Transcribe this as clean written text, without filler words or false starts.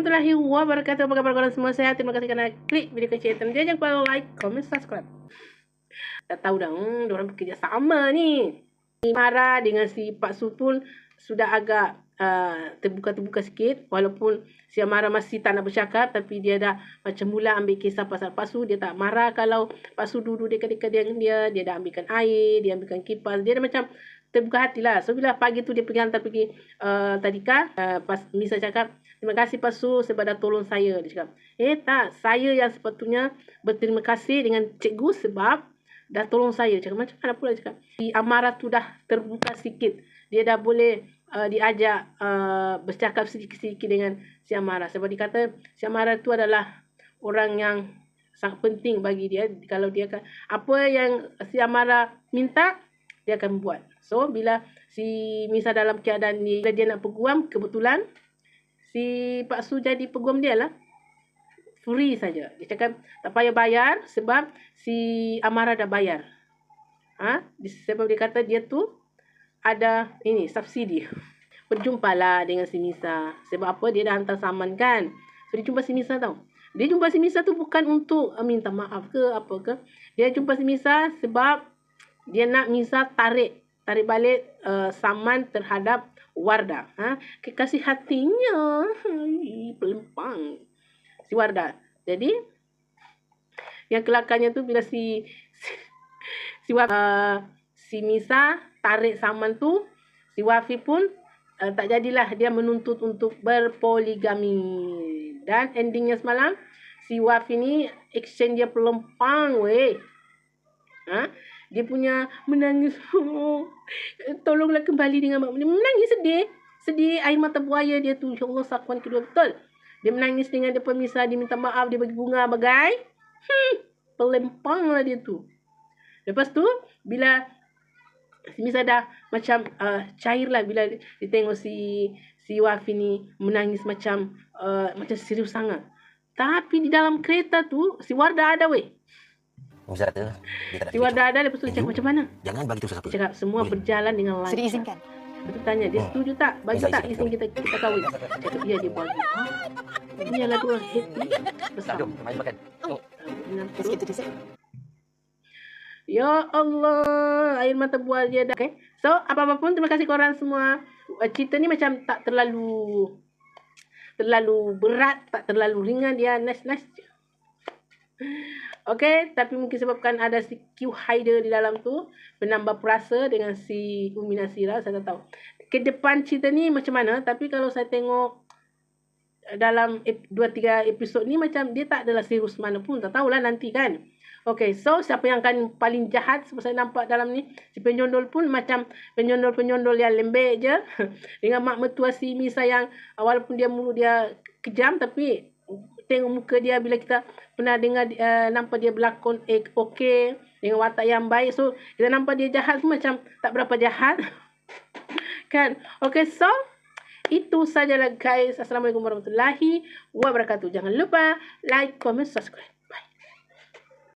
warahmatullahi wabarakatuh. Apa kabar korang semua? Sehat? Terima kasih kerana klik video kecil dan jangan lupa like, comment, subscribe. Dah tahu dah, diorang bekerja sama ni. Mara dengan si Pak Su pun sudah agak terbuka-terbuka sikit. Walaupun si Amara masih tak nak bercakap, tapi dia dah macam mula ambil kisah pasal Pak Su. Dia tak marah kalau Pak Su duduk dekat-dekat dengan dia. Dia dah ambilkan air, dia ambilkan kipas. Dia dah macam terbuka hati lah. So bila pagi tu dia pergi hantar pergi tadika, pas Misa cakap, terima kasih Pak Su sebab dah tolong saya. Dia cakap, tak, saya yang sepatutnya berterima kasih dengan cikgu sebab dah tolong saya. Cakap macam mana pula cakap. Si Amara tu dah terbuka sikit. Dia dah boleh diajak bercakap sedikit-sedikit dengan si Amara. Sebab dia kata si Amara tu adalah orang yang sangat penting bagi dia. Kalau dia apa yang si Amara minta, dia akan buat. So bila si Misa dalam keadaan ni, bila dia nak peguam, kebetulan si Pak Su jadi peguam dia lah. Free saja. Dia cakap tak payah bayar sebab si Amara dah bayar. Sebab dia kata dia tu ada ini subsidi. Berjumpalah dengan si Misa. Sebab apa? Dia dah hantar saman kan. So dia jumpa si Misa tau. Dia jumpa si Misa tu bukan untuk minta maaf ke apa ke. Dia jumpa si Misa sebab dia nak Misa tarik balik saman terhadap Wardah. Kekasih hatinya. Pelempang. Si Wardah. Jadi yang kelakarnya tu bila si Misa tarik saman tu, si Wafi pun tak jadilah dia menuntut untuk berpoligami. Dan endingnya semalam si Wafi ni action dia pelempang weh. Dia punya menangis. Tolonglah kembali dengan mak. Dia menangis sedih air mata buaya dia tu. InsyaAllah sakuan kedua betul. Dia menangis dengan dia pemisah. Dia minta maaf. Dia bagi bunga bagai. Pelempang lah dia tu. Lepas tu bila si Misa dah macam cair lah. Bila dia tengok si Wafi ni menangis macam serius sangat. Tapi di dalam kereta tu si Wardah ada weh. Misa kata dia tak si Wardah ada. Lepas tu cakap macam mana? Jangan bagi tu siapa. Cakap semua berjalan dengan lancar. Sudah izinkan? Lepas tu tanya, dia setuju tak? Bagi tak izin kita kahwin? Cakap, ya dia bagi. Iyalah tu orang happy. Besar. Jom, mari makan. Let's get to dessert. Ya Allah, air mata buah dia dah. Okay. So, apa-apa pun, terima kasih korang semua. Cerita ni macam tak terlalu berat, tak terlalu ringan. Dia nice je. Okay, tapi mungkin sebabkan ada si Q Haider di dalam tu, penambah perasa dengan si Umi Nasira, saya tak tahu. Ke depan cerita ni macam mana, tapi kalau saya tengok dalam 2-3 episod ni macam dia tak adalah serius mana pun, tak tahulah nanti kan. Okay, so siapa yang akan paling jahat sebab saya nampak dalam ni, si penyondol pun macam penyondol yang lembek je. Dengan mak mertua si Misa yang walaupun dia mulut dia kejam, tapi tengok muka dia bila kita pernah dengar nampak dia berlakon okey dengan watak yang baik. So kita nampak dia jahat pun macam tak berapa jahat. Kan? Okay, so itu sajalah guys. Assalamualaikum warahmatullahi wabarakatuh. Jangan lupa like, comment, subscribe.